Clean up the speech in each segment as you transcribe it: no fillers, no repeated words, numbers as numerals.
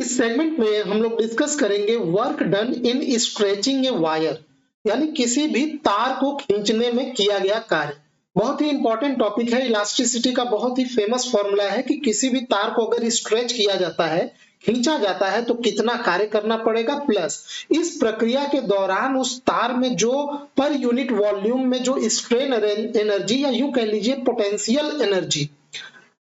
इस सेगमेंट में हम लोग डिस्कस करेंगे work done in stretching a wire, यानी किसी भी तार को खींचने में किया गया कार्य। बहुत ही इंपॉर्टेंट टॉपिक है। इलास्टिसिटी का बहुत ही फेमस फॉर्मूला है कि किसी भी तार को अगर स्ट्रेच किया जाता है, खींचा जाता है, तो कितना कार्य करना पड़ेगा, प्लस इस प्रक्रिया के दौरान उस तार में जो पर यूनिट वॉल्यूम में जो स्ट्रेन एनर्जी या यूं कह लीजिए पोटेंशियल एनर्जी,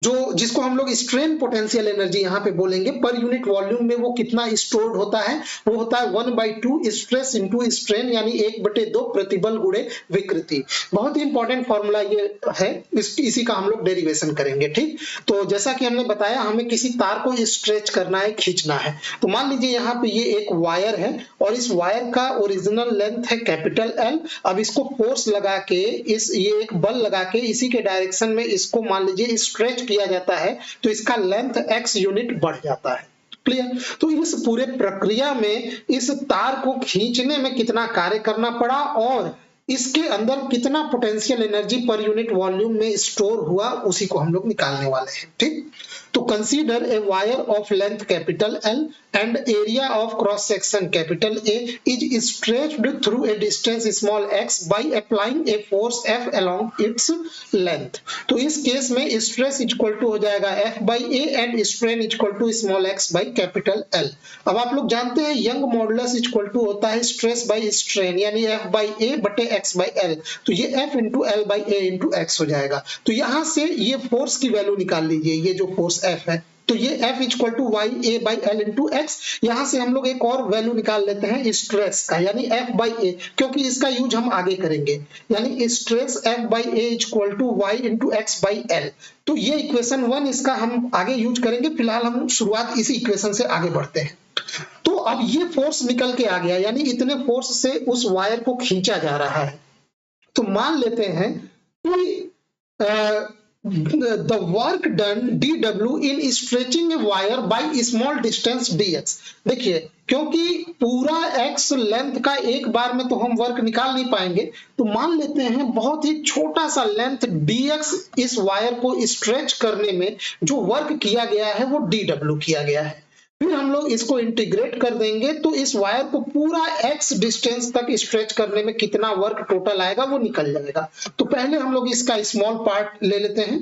जो जिसको हम लोग स्ट्रेन पोटेंशियल एनर्जी यहाँ पे बोलेंगे, पर यूनिट वॉल्यूम में वो कितना स्टोर्ड होता है, वो होता है 1/2 स्ट्रेस इंटू स्ट्रेन, यानी 1/2 प्रतिबल गुणे विकृति। बहुत ही इंपॉर्टेंट फॉर्मूला ये है, इसी का हम लोग डेरिवेशन करेंगे। ठीक, तो जैसा कि हमने बताया, हमें किसी तार को स्ट्रेच करना है, खींचना है। तो मान लीजिए यहाँ पे ये एक वायर है और इस वायर का ओरिजिनल लेंथ है कैपिटल L। अब इसको फोर्स लगा के ये एक बल लगा के इसी के डायरेक्शन में इसको मान लीजिए स्ट्रेच किया जाता है, तो इसका लेंथ x यूनिट बढ़ जाता है। क्लियर? तो इस पूरे प्रक्रिया में इस तार को खींचने में कितना कार्य करना पड़ा और इसके अंदर कितना potential energy per unit volume में स्टोर हुआ, उसी को हम लोग निकालने वाले हैं। ठीक, तो consider a wire of length capital L and area of cross section capital A is stretched through a distance small x by applying a force F along its length। तो इस केस में स्ट्रेस इक्वल टू हो जाएगा F by A and strain equal to small x by capital L। अब आप लोग जानते हैं यंग मॉडुलस इक्वल टू होता है स्ट्रेस बाय स्ट्रेन, यानी F by A बटे x by L। तो ये F into L by A into x हो जाएगा। तो यहाँ से ये फोर्स की वैल्यू निकाल लीजिए, ये जो फोर्स F है, तो ये F equal to Y A by L into X. यहाँ से हम लोग एक और वैल्यू निकाल लेते हैं स्ट्रेस का, यानी F बाई ए, क्योंकि इसका यूज हम आगे करेंगे, यानी stress F by A equal to Y into X by L. तो ये इक्वेशन 1 इसका हम आगे यूज करेंगे। फिलहाल हम शुरुआत इसी इक्वेशन से आगे बढ़ते हैं। तो अब ये फोर्स निकल के आ गया, यानी इतने फोर्स से उस वायर को खींचा जा रहा है। तो मान लेते हैं कि the work done dw in stretching a wire by small distance dx। देखिए, क्योंकि पूरा x लेंथ का एक बार में तो हम वर्क निकाल नहीं पाएंगे, तो मान लेते हैं बहुत ही छोटा सा लेंथ dx इस वायर को स्ट्रेच करने में जो वर्क किया गया है वो dw किया गया है। फिर हम लोग इसको इंटीग्रेट कर देंगे, तो इस वायर को पूरा x डिस्टेंस तक स्ट्रेच करने में कितना वर्क टोटल आएगा वो निकल जाएगा। तो पहले हम लोग इसका स्मॉल पार्ट ले लेते हैं,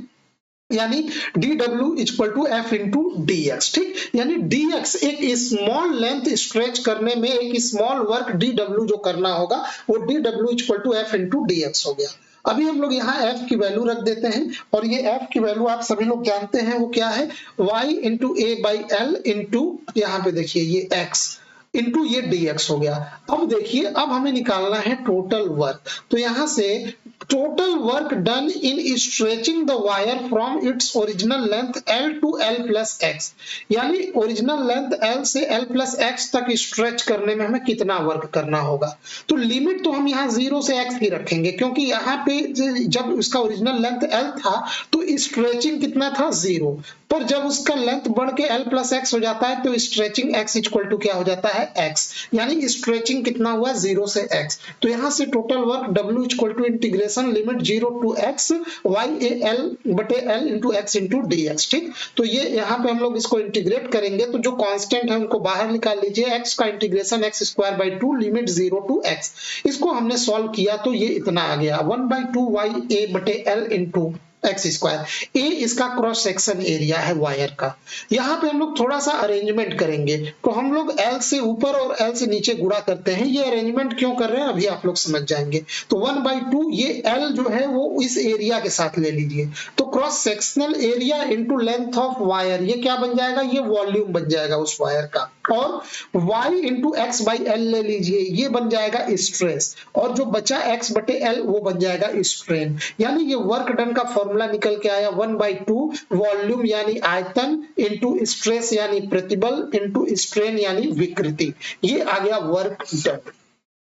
यानी dw equal to f into dx। ठीक, यानी dx एक स्मॉल लेंथ स्ट्रेच करने में एक स्मॉल वर्क dw जो करना होगा वो dw equal to f into dx हो गया। अभी हम लोग यहाँ f की वैल्यू रख देते हैं, और ये f की वैल्यू आप सभी लोग जानते हैं वो क्या है, y into A by L into यहाँ पे देखिए ये x इंटू ये dx हो गया। अब देखिए, अब हमें निकालना है टोटल वर्क। तो यहाँ से total work done in stretching the wire from its original length L to L plus x, यानी ओरिजिनल लेंथ L से L प्लस x तक स्ट्रेच करने में हमें कितना वर्क करना होगा। तो लिमिट तो हम यहाँ 0 से x ही रखेंगे, क्योंकि यहाँ पे जब उसका ओरिजिनल लेंथ L था तो स्ट्रेचिंग कितना था 0, पर जब उसका लेंथ बढ़ के L प्लस x हो जाता है तो स्ट्रेचिंग x इक्वल टू क्या हो जाता है x, यानी स्ट्रेचिंग कितना हुआ 0 से x। तो यहाँ से total work W equal to integration limit 0 to x y a l बटे l into x into dx। ठीक, तो ये यहाँ पे हम लोग इसको इंटीग्रेट करेंगे, तो जो कांस्टेंट है उनको बाहर निकाल लीजिए। x का integration x square by 2 limit 0 to x। इसको हमने सॉल्व किया तो ये इतना आ गया 1/2 y a बटे l इंटू एक्स स्क्वायर। ए इसका क्रॉस सेक्शन एरिया है वायर का। यहाँ पे हम लोग थोड़ा सा अरेंजमेंट करेंगे, तो हम लोग L से ऊपर और L से नीचे गुणा करते हैं। ये अरेंजमेंट क्यों कर रहे हैं अभी आप लोग समझ जाएंगे। तो 1/2 ये L जो है वो इस एरिया के साथ ले लीजिए, तो cross sectional area into length of wire, ये क्या बन जाएगा, ये वॉल्यूम बन जाएगा उस वायर का। और y into X by L ले लीजिए, ये बन जाएगा स्ट्रेस, और जो बचा x बटे l वो बन जाएगा स्ट्रेन। यानी ये वर्क डन का फॉर्मूला निकल के आया 1/2 वॉल्यूम यानी आयतन इंटू स्ट्रेस यानी प्रतिबल इंटू स्ट्रेन यानी विकृति। ये आ गया वर्क डन।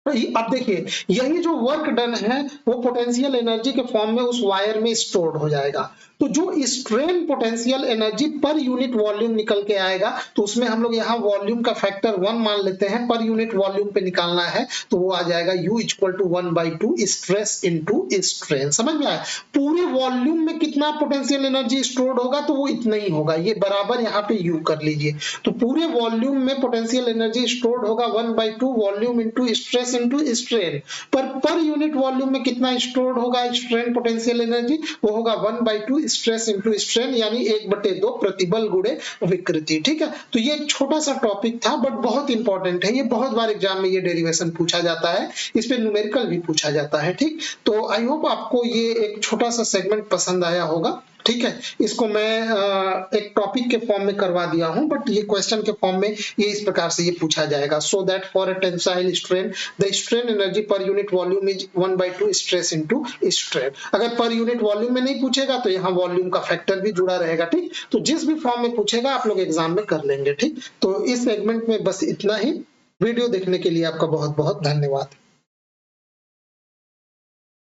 तो अब देखिए, यही जो वर्क डन है वो पोटेंशियल एनर्जी के फॉर्म में उस वायर में स्टोर्ड हो जाएगा। तो जो strain potential energy per unit volume निकल के आएगा, तो उसमें हम लोग यहाँ वॉल्यूम का फैक्टर 1 मान लेते हैं, पर यूनिट वॉल्यूम पे निकालना है तो वो आ जाएगा U equal to 1/2 stress into strain. समझ में आया? पूरे वॉल्यूम में कितना पोटेंशियल एनर्जी स्टोर्ड होगा तो वो इतना ही होगा, ये बराबर यहाँ पे U कर लीजिए। तो पूरे वॉल्यूम में पोटेंशियल एनर्जी स्टोर्ड होगा 1/2 volume into stress into strain, per unit volume में कितना स्टोर्ड होगा स्ट्रेन पोटेंशियल एनर्जी, वो होगा 1/2 स्ट्रेस इंटू स्ट्रेन, यानी 1/2 प्रतिबल गुणे विकृति। ठीक है, तो ये एक छोटा सा टॉपिक था बट बहुत इंपॉर्टेंट है, ये बहुत बार एग्जाम में ये डेरिवेशन पूछा जाता है, इस पे न्यूमेरिकल भी पूछा जाता है। ठीक, तो आई होप आपको ये एक छोटा सा सेगमेंट पसंद आया होगा। ठीक है, इसको मैं एक टॉपिक के फॉर्म में करवा दिया हूं, बट ये क्वेश्चन के फॉर्म में ये इस प्रकार से ये पूछा जाएगा। So that for a tensile strain the strain energy per unit volume is 1/2 stress into strain. अगर पर यूनिट वॉल्यूम में नहीं पूछेगा तो यहाँ वॉल्यूम का फैक्टर भी जुड़ा रहेगा। ठीक, तो जिस भी फॉर्म में पूछेगा आप लोग एग्जाम में कर लेंगे। ठीक, तो इस सेगमेंट में बस इतना ही। वीडियो देखने के लिए आपका बहुत बहुत धन्यवाद।